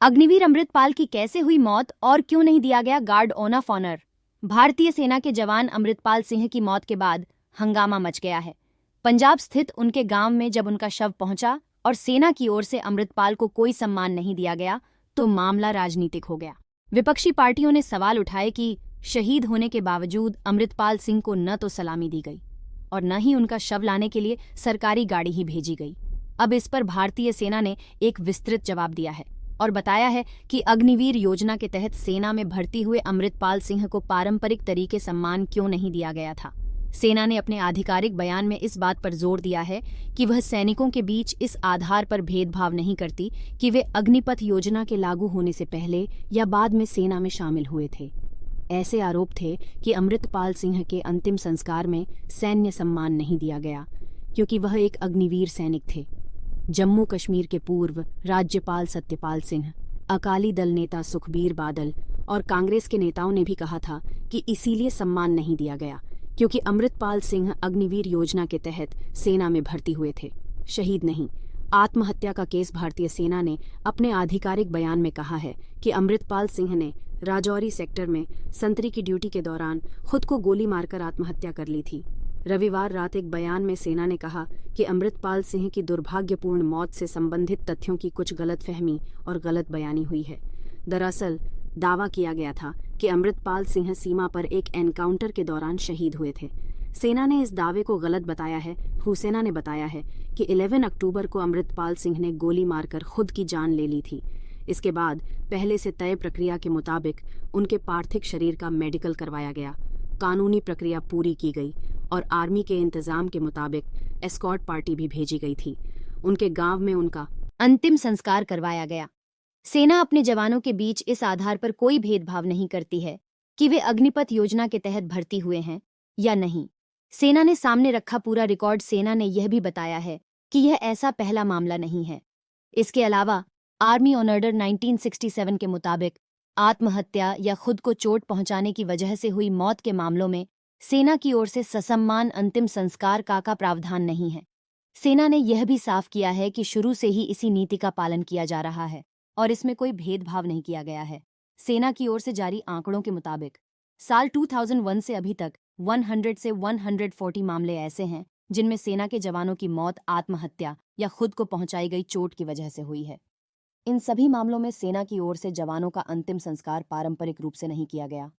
अग्निवीर अमृतपाल की कैसे हुई मौत और क्यों नहीं दिया गया गार्ड ऑफ ऑनर। भारतीय सेना के जवान अमृतपाल सिंह की मौत के बाद हंगामा मच गया है। पंजाब स्थित उनके गांव में जब उनका शव पहुंचा और सेना की ओर से अमृतपाल को कोई सम्मान नहीं दिया गया तो मामला राजनीतिक हो गया। विपक्षी पार्टियों ने सवाल उठाए कि शहीद होने के बावजूद अमृतपाल सिंह को न तो सलामी दी गई और न ही उनका शव लाने के लिए सरकारी गाड़ी ही भेजी गई। अब इस पर भारतीय सेना ने एक विस्तृत जवाब दिया है और बताया है कि अग्निवीर योजना के तहत सेना में भर्ती हुए अमृतपाल सिंह को पारंपरिक तरीके सम्मान क्यों नहीं दिया गया था। सेना ने अपने आधिकारिक बयान में इस बात पर जोर दिया है कि वह सैनिकों के बीच इस आधार पर भेदभाव नहीं करती कि वे अग्निपथ योजना के लागू होने से पहले या बाद में सेना में शामिल हुए थे। ऐसे आरोप थे कि अमृतपाल सिंह के अंतिम संस्कार में सैन्य सम्मान नहीं दिया गया क्योंकि वह एक अग्निवीर सैनिक थे। जम्मू कश्मीर के पूर्व राज्यपाल सत्यपाल सिंह, अकाली दल नेता सुखबीर बादल और कांग्रेस के नेताओं ने भी कहा था कि इसीलिए सम्मान नहीं दिया गया क्योंकि अमृतपाल सिंह अग्निवीर योजना के तहत सेना में भर्ती हुए थे, शहीद नहीं। आत्महत्या का केस भारतीय सेना ने अपने आधिकारिक बयान में कहा है कि अमृतपाल सिंह ने राजौरी सेक्टर में संतरी की ड्यूटी के दौरान खुद को गोली मारकर आत्महत्या कर ली थी। रविवार रात एक बयान में सेना ने कहा कि अमृतपाल सिंह की दुर्भाग्यपूर्ण मौत से संबंधित तथ्यों की कुछ गलतफहमी और गलत बयानी हुई है। दरअसल दावा किया गया था कि अमृतपाल सिंह सीमा पर एक एनकाउंटर के दौरान शहीद हुए थे। सेना ने इस दावे को गलत बताया है। हुसैना ने बताया है कि 11 अक्टूबर को अमृतपाल सिंह ने गोली मारकर खुद की जान ले ली थी। इसके बाद पहले से तय प्रक्रिया के मुताबिक उनके पार्थिव शरीर का मेडिकल करवाया गया, कानूनी प्रक्रिया पूरी की गई और आर्मी के इंतजाम के मुताबिक एस्कॉर्ट पार्टी भी भेजी गई थी। उनके गांव में उनका अंतिम संस्कार करवाया गया। सेना अपने जवानों के बीच इस आधार पर कोई भेदभाव नहीं करती है कि वे अग्निपथ योजना के तहत भर्ती हुए हैं या नहीं। सेना ने सामने रखा पूरा रिकॉर्ड। सेना ने यह भी बताया है कि यह ऐसा पहला मामला नहीं है। इसके अलावा आर्मी ऑर्डर 1967 के मुताबिक आत्महत्या या खुद को चोट पहुंचाने की वजह से हुई मौत के मामलों में सेना की ओर से ससम्मान अंतिम संस्कार का प्रावधान नहीं है। सेना ने यह भी साफ किया है कि शुरू से ही इसी नीति का पालन किया जा रहा है और इसमें कोई भेदभाव नहीं किया गया है। सेना की ओर से जारी आंकड़ों के मुताबिक साल 2001 से अभी तक 100 से 140 मामले ऐसे हैं जिनमें सेना के जवानों की मौत आत्महत्या या खुद को पहुंचाई गई चोट की वजह से हुई है। इन सभी मामलों में सेना की ओर से जवानों का अंतिम संस्कार पारंपरिक रूप से नहीं किया गया।